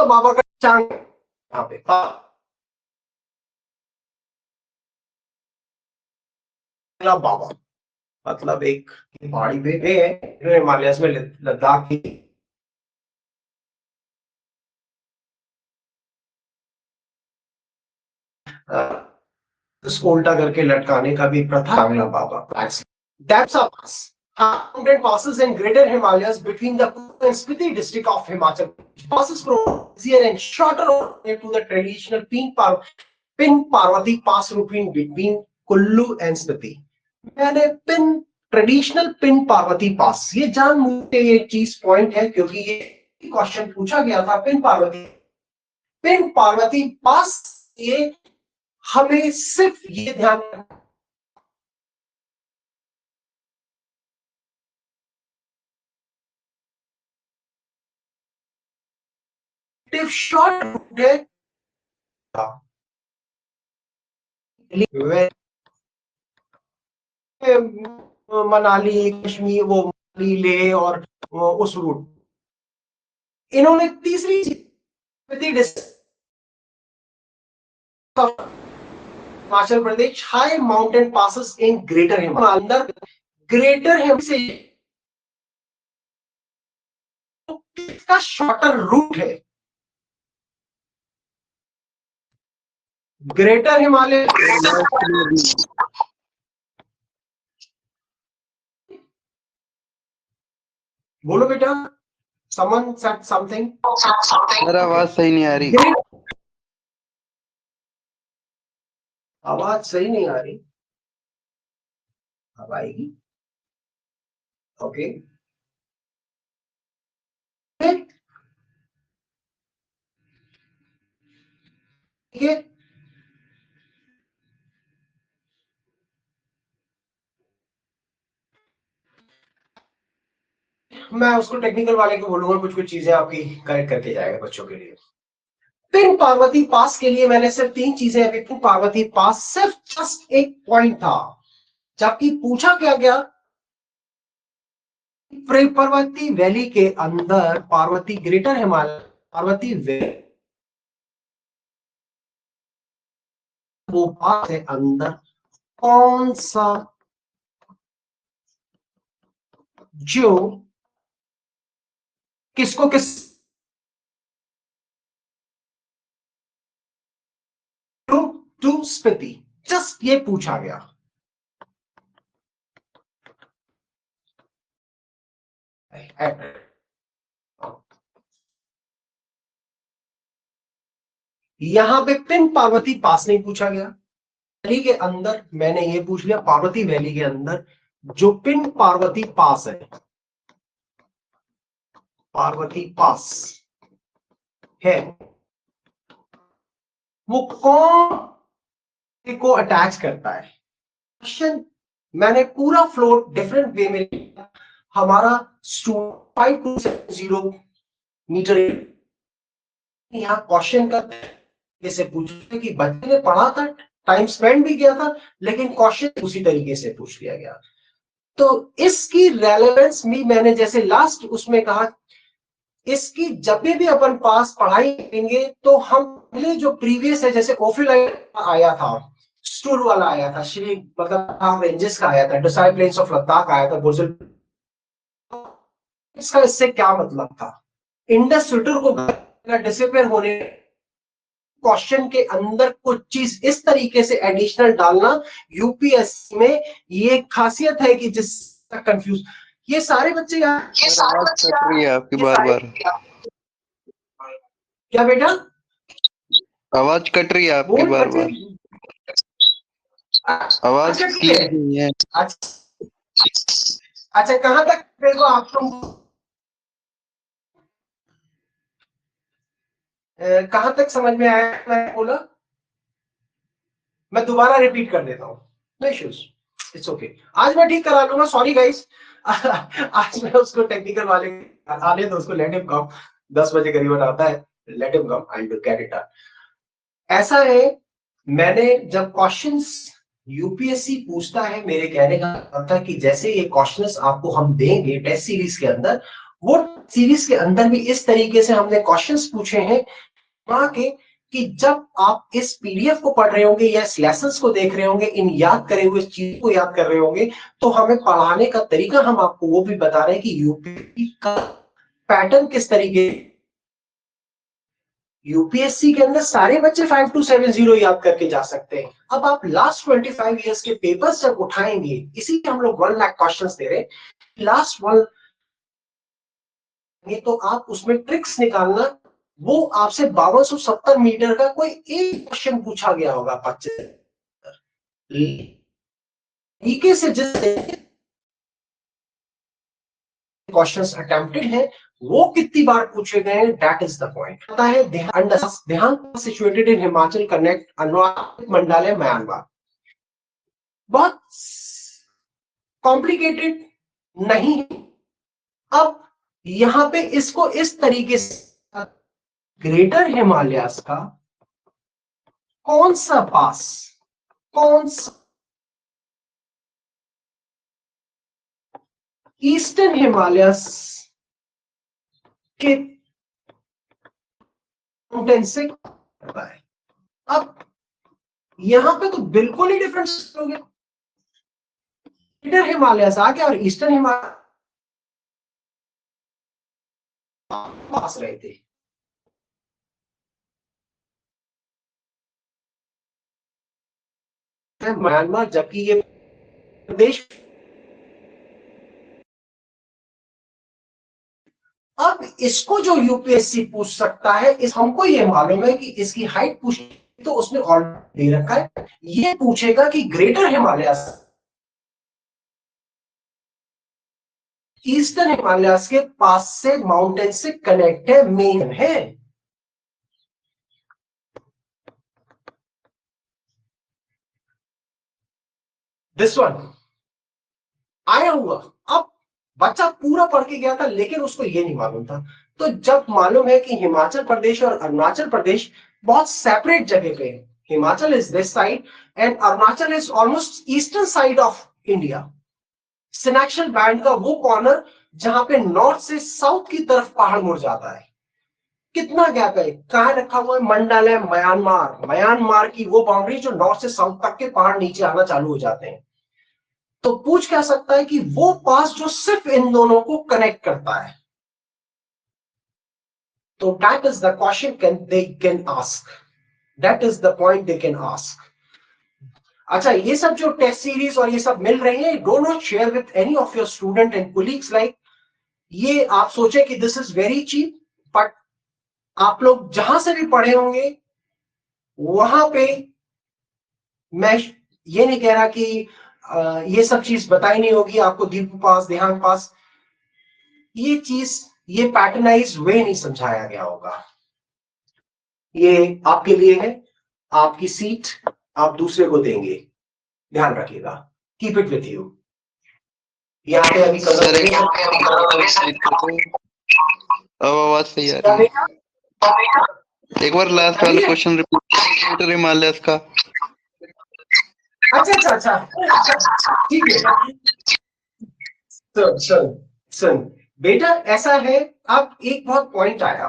बाबा का चांग यहाँ पे बाबा मतलब एक पहाड़ी पे है हिमालयस में, लद्दाख की उसको उल्टा करके लटकाने का भी प्रथा। बांग्ला बाबा That's a pass. Mountain passes in Greater Himalayas between the Kudu and Spiti district of Himachal. Passes from easier and shorter to the traditional Pin Parvati pass route between Kullu and Spiti. मैंने traditional pin Parvati पास, ये जान मुझे ये चीज point है क्योंकि ये question पूछा गया था। पिन पार्वती पास, ये हमें सिर्फ ये ध्यान शॉर्ट है मनाली, कश्मीर, वो मनाली, लेह और उस रूट। इन्होंने तीसरी Himachal Pradesh high mountain passes in greater Himalaya, अंदर ग्रेटर हिमालय से इसका शॉर्टर रूट है। ग्रेटर हिमालय बोलो बेटा, समन सेड समथिंग। मेरा आवाज सही नहीं आ रही। आवाज सही नहीं आ रही, अब आएगी। ओके ठीक है, मैं उसको टेक्निकल वाले को बोलूंगा कुछ कुछ चीजें आपकी करेक्ट करके जाएगा बच्चों के लिए। पिन पार्वती पास के लिए मैंने सिर्फ 3 चीजें अभी। पिन पार्वती पास सिर्फ जस्ट एक पॉइंट था, जबकि पूछा क्या गया पार्वती वैली के अंदर, पार्वती ग्रेटर हिमालय, पार्वती वैली वो पास है अंदर, कौन सा जो किसको किस टू स्पीति, जस्ट ये पूछा गया। यहां पे पिन पार्वती पास नहीं पूछा गया। वैली के अंदर मैंने ये पूछ लिया, पार्वती वैली के अंदर जो पिन पार्वती पास है, पार्वती पास है, वो कौन को अटैच करता है। क्वेश्चन मैंने पूरा फ्लो डिफरेंट वे में लिया। हमारा 5270 मीटर यहाँ क्वेश्चन का जैसे पूछते कि बच्चे ने पढ़ा था, टाइम स्पेंड भी किया था, लेकिन क्वेश्चन उसी तरीके से पूछ लिया गया। तो इसकी रेलेवेंस भी मैंने जैसे लास्ट उसमें कहा, इसकी जब भी अपन पास पढ़ाई करेंगे तो हम पहले जो प्रीवियस है, जैसे ओफिलाइट आया था, स्टूर वाला आया था, श्री मतलब रेंजेस का आया था, डिसाइड प्लेन्स ऑफ लद्दाख आया था, बुर्जुल, इसका इससे क्या मतलब था। इंडस रिवर को डिसअपियर होने, क्वेश्चन के अंदर कुछ चीज इस तरीके से एडिशनल डालना यूपीएससी में ये खासियत है कि जिसका कंफ्यूज, ये सारे बच्चे आवाज कट रही है आपकी बार बार। क्या बेटा? आवाज कट रही है आपकी बार बार। आवाज क्लियर नहीं है। अच्छा कहां तक देखो आप तुम कहां तक समझ में आया मैं बोला? मैं दोबारा रिपीट कर देता हूं, नो इश्यूज, इट्स ओके। आज मैं ठीक करा लूंगा, सॉरी गाइस। आज मैं उसको टेक्निकल वाले आने दो, उसको लेट हिम कम, 10 बजे करीबन आता है, let him come, I will get it done. ऐसा है, मैंने जब क्वेश्चंस यूपीएससी पूछता है, मेरे कहने का मतलब था कि जैसे ये क्वेश्चंस आपको हम देंगे टेस्ट सीरीज के अंदर, वो सीरीज के अंदर भी इस तरीके से हमने क्वेश्चंस पूछे हैं वहां के, कि जब आप इस पीडीएफ को पढ़ रहे होंगे या इस लेसन्स को देख रहे होंगे, इन याद करे हुए चीज को याद कर रहे होंगे, तो हमें पढ़ाने का तरीका हम आपको वो भी बता रहे हैं कि यूपीएससी का पैटर्न किस तरीके। यूपीएससी के अंदर सारे बच्चे 5270 याद करके जा सकते हैं। अब आप लास्ट 25 इयर्स के पेपर्स जब उठाएंगे, इसी हम लोग 1 लाख क्वेश्चंस दे रहे हैं, लास्ट 1, तो आप उसमें ट्रिक्स निकालना। वो आपसे 5270 मीटर का कोई एक क्वेश्चन पूछा गया होगा 25 तरीके से, जिस क्वेश्चंस अटेम्प्टेड है वो कितनी बार पूछे गए, दैट इज द पॉइंट। पता है ध्यान सिचुएटेड इन हिमाचल, कनेक्ट अनुवाद मंडालय म्यांमार। बहुत कॉम्प्लिकेटेड नहीं है। अब यहां पे इसको इस तरीके से, ग्रेटर हिमालयास का कौन सा पास, कौन सा ईस्टर्न हिमालयस के माउंटेन से होता है। अब यहां पे तो बिल्कुल ही डिफरेंस हो गया, ग्रेटर हिमालयस आ गया और ईस्टर्न हिमालय पास रहे थे। म्यांमार, जबकि ये प्रदेश, अब इसको जो यूपीएससी पूछ सकता है, इस हमको ये मालूम है कि इसकी हाइट पूछ तो उसने ऑलरेडी दे रखा है। ये पूछेगा कि ग्रेटर हिमालयस, ईस्टर्न हिमालयस के पास से माउंटेन से कनेक्ट है, मेन है। दिस वन आया हुआ। अब बच्चा पूरा पढ़ के गया था, लेकिन उसको ये नहीं मालूम था। तो जब मालूम है कि हिमाचल प्रदेश और अरुणाचल प्रदेश बहुत सेपरेट जगह पे है, Himachal is this side and Arunachal is almost eastern side of India, syntaxial bend का वो कॉर्नर जहां पे नॉर्थ से साउथ की तरफ पहाड़ मुड़ जाता है। कितना गैप है, कहां रखा हुआ है, मंडालय म्यांमार, म्यांमार की वो बाउंड्री जो नॉर्थ से साउथ तक के पहाड़ नीचे आना चालू हो जाते हैं। तो पूछ क्या सकता है कि वो पास जो सिर्फ इन दोनों को कनेक्ट करता है। तो that is the question they can ask, that is the point they can ask. अच्छा, ये सब जो टेस्ट सीरीज और ये सब मिल रही है, do not share with any of your student and colleagues. Like ये आप सोचे कि this is very cheap, but आप लोग जहां से भी पढ़े होंगे वहां पे, मैं ये नहीं कह रहा कि ये सब चीज बताई नहीं होगी आपको, दीपू पास, देहांत पास, ये चीज, ये पैटर्नाइज वे नहीं समझाया गया होगा। ये आपके लिए है, आपकी सीट आप दूसरे को देंगे, ध्यान रखिएगा। Keep it with you. यहाँ पे अभी सर अब आवाज सही आ रही है। एक बार लास्ट वाला क्वेश्चन रिपीट हिमालय का। अच्छा अच्छा अच्छा, ठीक है। सुन सुन बेटा, ऐसा है, अब एक बहुत पॉइंट आया,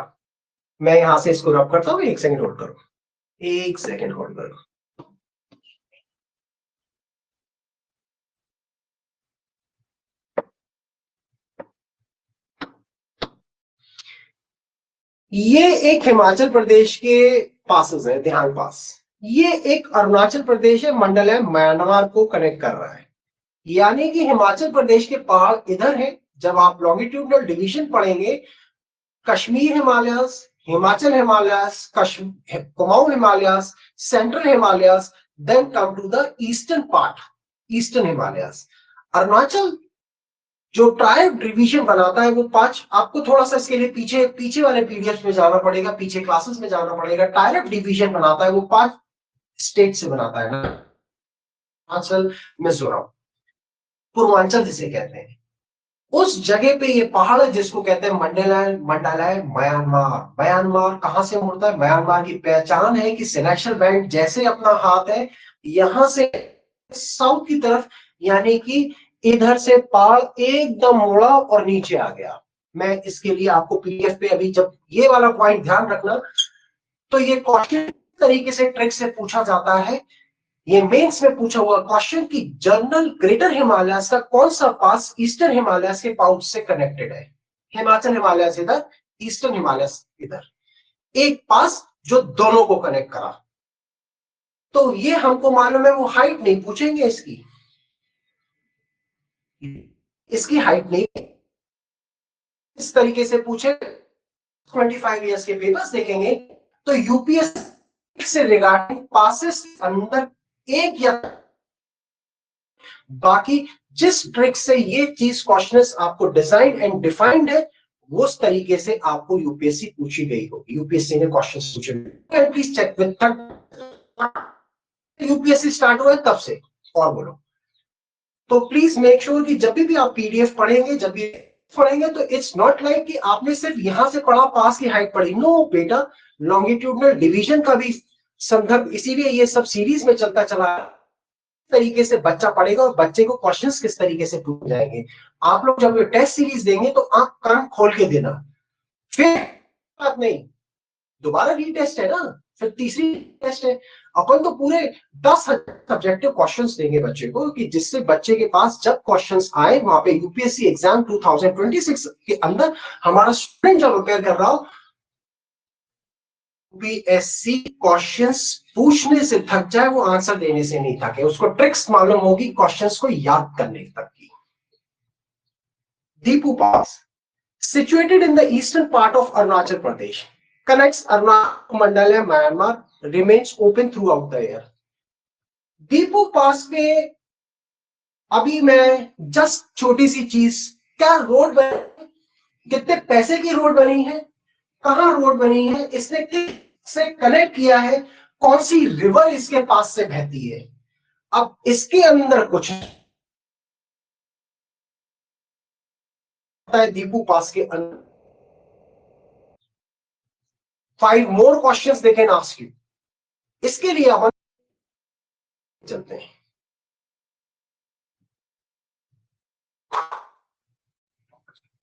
मैं यहां से इसको रब करता हूं, एक सेकंड होल्ड करो, एक सेकंड होल्ड करो। ये एक हिमाचल प्रदेश के पासेस है, ध्यान पास। ये एक अरुणाचल प्रदेश है, मंडल है, म्यांमार को कनेक्ट कर रहा है। यानी कि हिमाचल प्रदेश के पहाड़ इधर है। जब आप लॉन्गिट्यूडनल डिवीजन पढ़ेंगे, Kashmir Himalayas, Himachal Himalayas, Kumaon Himalayas, central Himalayas, then come to the eastern part, eastern Himalayas. Arunachal जो ट्राइब डिवीजन बनाता है वो 5, आपको थोड़ा सा इसके लिए पीछे पीछे वाले पीडीएफ में जाना पड़ेगा, पीछे क्लासेस में जाना पड़ेगा। ट्राइब डिवीजन बनाता है वो 5 स्टेट से बनाता है ना, हिमाचल, मिजोरम, पूर्वांचल जिसे कहते हैं। उस जगह पे ये पहाड़ है जिसको कहते हैं मंडलाय, मंडलाय म्यांमार। म्यांमार कहां से मुड़ता है? म्यांमार की पहचान है कि सिलेक्शन बैंड जैसे अपना हाथ है यहां से साउथ की तरफ, यानी कि इधर से पहाड़ एकदम मुड़ा और नीचे आ गया। मैं इसके लिए आपको पीडीएफ पे अभी, जब ये वाला पॉइंट ध्यान रखना, तो ये क्वेश्चन तरीके से ट्रिक से पूछा जाता है। ये मेंस में पूछा हुआ क्वेश्चन कि जर्नल ग्रेटर हिमालयस का कौन सा पास ईस्टर्न हिमालयस के पाउच से कनेक्टेड है? हिमाचल हिमालयस इधर, ईस्टर्न हिमालयस इधर, एक पास जो दोनों को कनेक्ट करा। तो ये हमको मालूम है, वो हाइट नहीं पूछेंगे इसकी, इसकी हाइट नहीं, इस तरीके से पूछे 25 ईयर्स के पेपर्स देखेंगे तो यूपीएससी से रिगार्डिंग पासेस अंदर एक या बाकी जिस ट्रिक से ये चीज क्वेश्चन आपको डिजाइन एंड डिफाइंड है, वो उस तरीके से आपको यूपीएससी पूछी गई होगी, यूपीएससी ने क्वेश्चन पूछे। Please check with UPSC start हुआ है तब से, और बोलो। तो प्लीज मेक श्योर कि जब भी आप पीडीएफ पढ़ेंगे, जब भी पढ़ेंगे, तो इट्स नॉट लाइक कि आपने सिर्फ यहां से पढ़ा, पास की हाइट पढ़ी। नो बेटा, लॉन्गिट्यूडनल डिवीजन का भी संदर्भ, इसीलिए ये सब सीरीज में चलता चला तरीके से बच्चा पढ़ेगा और बच्चे को क्वेश्चंस किस तरीके से पूछे जाएंगे। आप लोग जब ये टेस्ट सीरीज देंगे तो आंख कान खोल के देना, फिर बात नहीं, दोबारा रीटेस्ट है ना, फिर तीसरी टेस्ट है। अपन तो पूरे 10 सब्जेक्टिव क्वेश्चंस देंगे बच्चे को, कि जिससे बच्चे के पास जब क्वेश्चंस आए वहां पे यूपीएससी एग्जाम 2026 के अंदर हमारा स्टूडेंट जब प्रिपेयर कर रहा हो, यूपीएससी क्वेश्चंस पूछने से थक जाए, वो आंसर देने से नहीं थके, उसको ट्रिक्स मालूम होगी क्वेश्चंस को याद करने तक की। दीपू पास, situated in the eastern part of Arunachal Pradesh, connects Arunachal Mandal and Myanmar, remains open throughout the year. Deepu पास पे अभी मैं जस्ट छोटी सी चीज, क्या रोड बनी, कितने पैसे की रोड बनी है, कहां रोड बनी है, इसने किससे कनेक्ट किया है, कौन सी रिवर इसके पास से बहती है। अब इसके अंदर कुछ है दीपू पास के अंदर, 5 more questions they can ask you। इसके लिए अपन चलते हैं।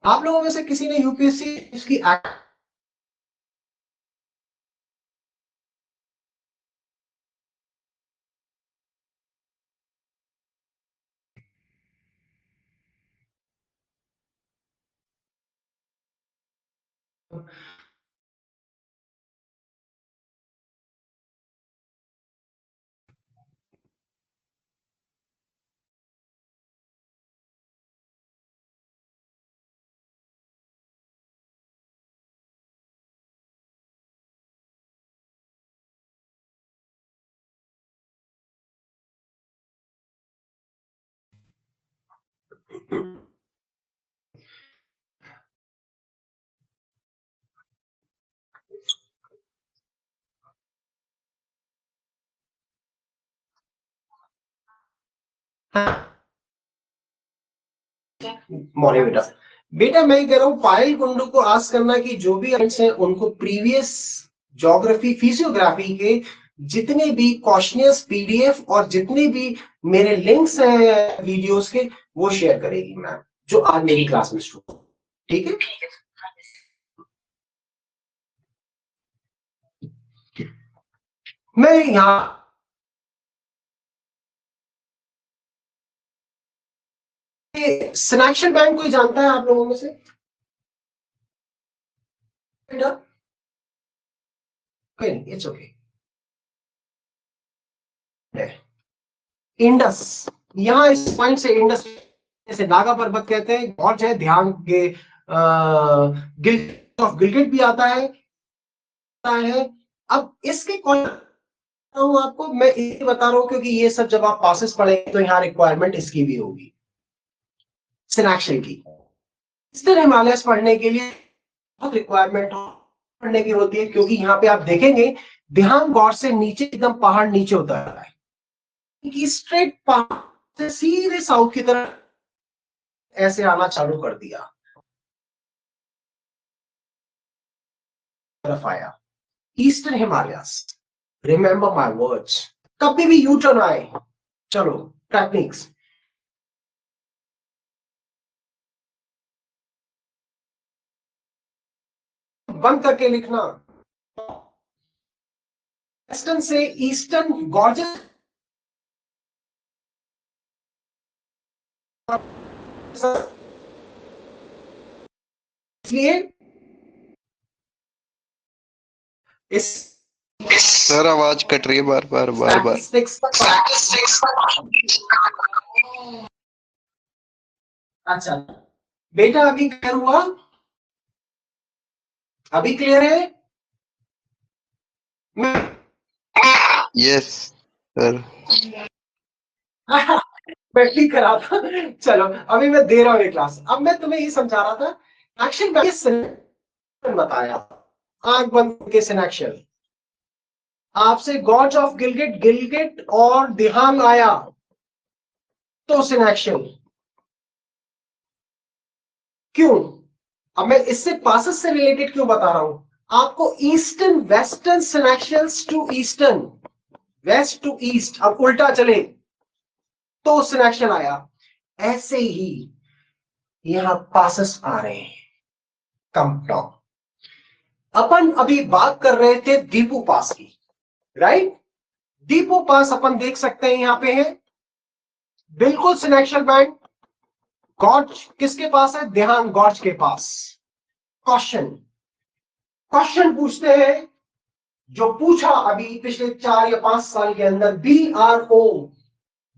आप लोगों में से किसी ने यूपीएससी इसकी मॉर्निंग बेटा। बेटा मैं कह रहा हूं पायल कुंडू को आस्क करना कि जो भी हैं उनको प्रीवियस ज्योग्राफी फिजियोग्राफी के जितने भी क्वेश्चंस पीडीएफ और जितने भी मेरे लिंक्स हैं वीडियोस के वो शेयर करेगी मैम, जो आज मेरी क्लास में स्टूडेंट। ठीक है, मैं यहाँ सिनेक्शन बैंक कोई जानता है आप लोगों में से? It's okay. इंडस, यहां इस पॉइंट से इंडस जैसे नागा पर्वत कहते हैं और चाहे ध्यान के गिल्ट ऑफ गिलगिट भी आता है। अब इसके कौन हूं आपको मैं ये बता रहा हूं क्योंकि ये सब जब आप पासेस पढ़ेंगे तो यहाँ रिक्वायरमेंट इसकी भी होगी, सिनेक्शन की। ईस्टर्न हिमालयस पढ़ने के लिए बहुत रिक्वायरमेंट पढ़ने की होती है क्योंकि यहाँ पे आप देखेंगे ध्यान गौर से नीचे एकदम पहाड़ नीचे उतर रहा है, स्ट्रेट पहाड़ से सीधे साउथ की तरफ ऐसे आना चालू कर दिया, तरफ आया eastern Himalayas. Remember my words, कभी भी यू टर्न आए, चलो टेक्निक्स बंद करके लिखना। वेस्टर्न से ईस्टर्न गॉर्जस इसलिए इस सर आवाज कट रही है बार बार बार बार। अच्छा बेटा अभी क्लियर हुआ? अभी क्लियर है? Yes sir. मैं ठीक करा था। चलो अभी मैं दे रहा हूँ ये क्लास। अब मैं तुम्हें ये समझा रहा था एक्शन बताया, आंख बंद के सिनेक्शन आपसे गॉर्ज ऑफ गिलगिट गिलगिट और दिहांग आया तो सिनेक्शन क्यों? अब मैं इससे पासेस से रिलेटेड क्यों बता रहा हूं आपको? Eastern western syntaxes to eastern, west to east, अब उल्टा चले तो सिनेक्शन आया। ऐसे ही यहां पासेस आ रहे हैं कम डाउन। अपन अभी बात कर रहे थे दीपू पास की, राइट? दीपू पास अपन देख सकते हैं यहां पे है बिल्कुल सिनेक्शन बैंड। गॉर्ज किसके पास है? ध्यान गॉर्ज के पास। क्वेश्चन पूछते हैं जो पूछा अभी पिछले 4 या 5 साल के अंदर, BRO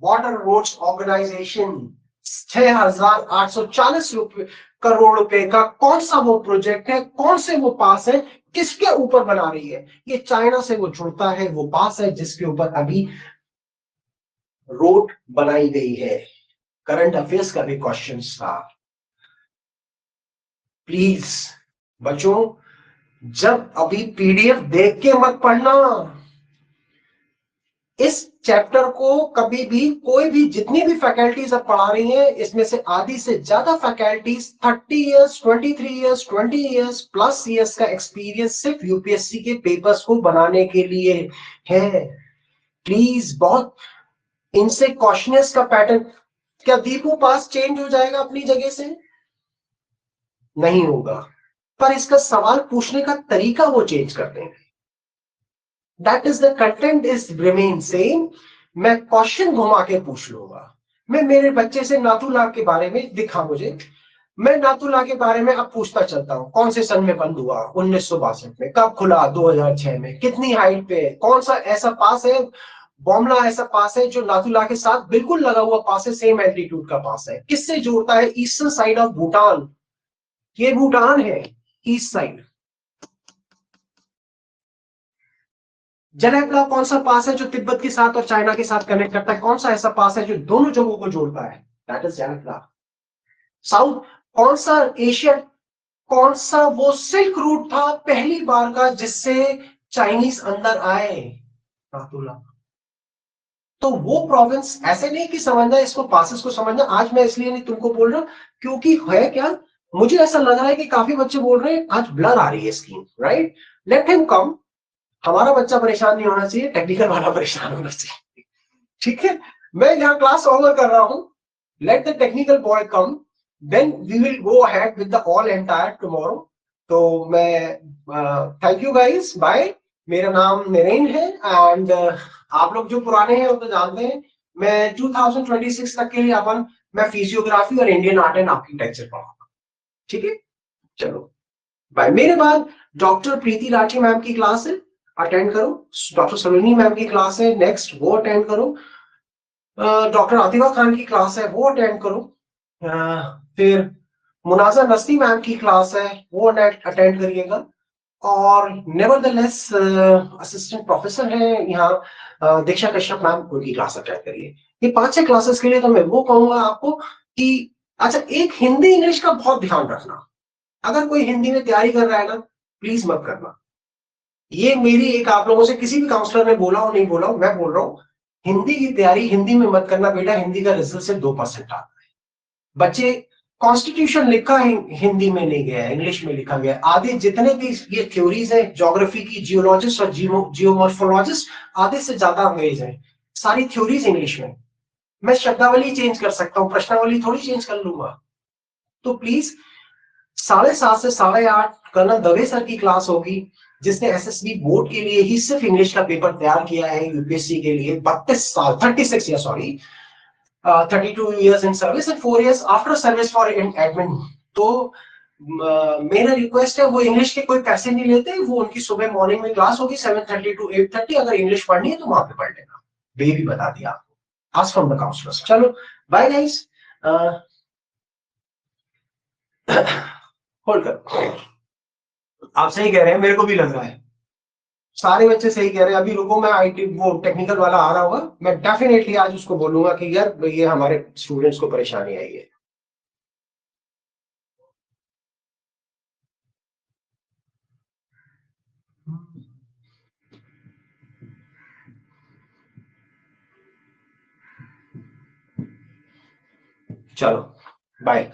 water roads organisation 6,840 crore रुपए का कौन सा वो प्रोजेक्ट है, कौन से वो पास है, किसके ऊपर बना रही है? ये चाइना से वो जुड़ता है वो पास है जिसके ऊपर अभी रोड बनाई गई है। करंट अफेयर्स का भी क्वेश्चन था। प्लीज बच्चों जब अभी पीडीएफ देख के मत पढ़ना, इस चैप्टर को कभी भी कोई भी जितनी भी फैकल्टीज अब पढ़ा रही हैं इसमें से आधी से ज्यादा faculties 30 years 23 years 20 years plus years का एक्सपीरियंस सिर्फ यूपीएससी के पेपर्स को बनाने के लिए है। प्लीज बहुत इनसे क्वेश्चंस का पैटर्न, क्या दीपू पास चेंज हो जाएगा अपनी जगह से? नहीं होगा, पर इसका सवाल पूछने का तरीका वो चेंज कर देंगे। That is the content is remain same. मैं क्वेश्चन घुमा के पूछ लूंगा। मैं मेरे बच्चे से नाथुला के बारे में दिखा मुझे, मैं नाथुला के बारे में अब पूछता चलता हूं कौन से सन में बंद हुआ, 1962 में, कब खुला, 2006 में, कितनी हाइट पे, कौन सा ऐसा पास है, बॉमला ऐसा पास है जो नाथुला के साथ बिल्कुल लगा हुआ पास है, सेम एल्टीट्यूड का पास है, किससे जोड़ता है? ईस्टर्न साइड ऑफ भूटान, ये भूटान है ईस्ट साइड। जनकला कौन सा पास है जो तिब्बत के साथ और चाइना के साथ कनेक्ट करता है? कौन सा ऐसा पास है जो दोनों जगहों को जोड़ता है? That is जनकला। साउथ, कौन सा एशिया, कौन सा वो सिल्क रूट था पहली बार का जिससे चाइनीज अंदर आए? रातुला। तो वो प्रोविंस, ऐसे नहीं कि समझना इसको पासिस को समझना, आज मैं इसलिए नहीं तुमको बोल रहा क्योंकि है क्या, मुझे ऐसा लग रहा है कि काफी बच्चे बोल रहे हैं आज ब्लर आ रही है screen, right? Let him come. हमारा बच्चा परेशान नहीं होना चाहिए, टेक्निकल वाला परेशान होना चाहिए, ठीक है? मैं यहाँ क्लास ओवर कर रहा हूँ, let the technical boy come, then we will go ahead with the all entire tomorrow. तो मैं थैंक यू गाइस, बाय। मेरा नाम नरेन है एंड आप लोग जो पुराने हैं वो तो जानते हैं, मैं 2026 तक के लिए मैं फिजियोग्राफी और इंडियन आर्ट एंड आर्किटेक्चर पढ़ाऊंगा, ठीक है? चलो बाय। मेरे बाद डॉक्टर प्रीति राठी मैम की क्लास है, अटेंड करो। डॉक्टर सलोनी मैम की क्लास है नेक्स्ट, वो अटेंड करो। डॉक्टर आतिफा खान की क्लास है, वो अटेंड करो। फिर मुनाजा नस्ती मैम की क्लास है, वो अटेंड करिएगा। और नेवरदलेस असिस्टेंट प्रोफेसर है यहाँ दीक्षा कश्यप मैम, उनकी क्लास अटेंड करिए। ये 5-6 क्लासेस के लिए तो मैं वो कहूंगा आपको कि अच्छा, एक हिंदी इंग्लिश का बहुत ध्यान रखना। अगर कोई हिंदी में तैयारी कर रहा है ना, प्लीज मत करना। ये मेरी एक, आप लोगों से किसी भी काउंसलर ने बोला हो नहीं बोला हो, मैं बोल रहा हूँ, हिंदी की तैयारी हिंदी में मत करना बेटा। हिंदी का रिजल्ट से 2% आता है। बच्चे, कॉन्स्टिट्यूशन लिखा है हिंदी में नहीं गया है, इंग्लिश में लिखा गया है। आधे जितने भी ये थ्योरीज है ज्योग्राफी की, जियोलॉजिस्ट और जियोमॉर्फोलॉजिस्ट, आधे से ज्यादा अंग्रेज है, सारी थ्योरीज इंग्लिश में। मैं शब्दावली चेंज कर सकता हूँ, प्रश्नावली थोड़ी चेंज कर लूंगा। तो प्लीज 7:30 से 8:30 कर्नल दवे सर की क्लास होगी, जिसने एसएसबी बोर्ड के लिए ही सिर्फ इंग्लिश का पेपर तैयार किया है, यूपीएससी के लिए 32 साल, 36 year sorry, 32 years in service and 4 years after service for admin। तो मेरा रिक्वेस्ट है, वो इंग्लिश के कोई पैसे नहीं लेते, वो उनकी सुबह मॉर्निंग में क्लास होगी 7:30 to 8:30। अगर इंग्लिश पढ़नी है तो वहां पे पढ़ लेना, वे भी बता दिया आपको, आज फ्रॉम द काउंसलर्स। चलो बाय गाइस, होल्ड करो। आप सही कह रहे हैं, मेरे को भी लग रहा है सारे बच्चे सही कह रहे हैं। अभी रुको, मैं आईटी वो टेक्निकल वाला आ रहा होगा, मैं डेफिनेटली आज उसको बोलूंगा कि यार ये हमारे स्टूडेंट्स को परेशानी आई है। चलो बाय।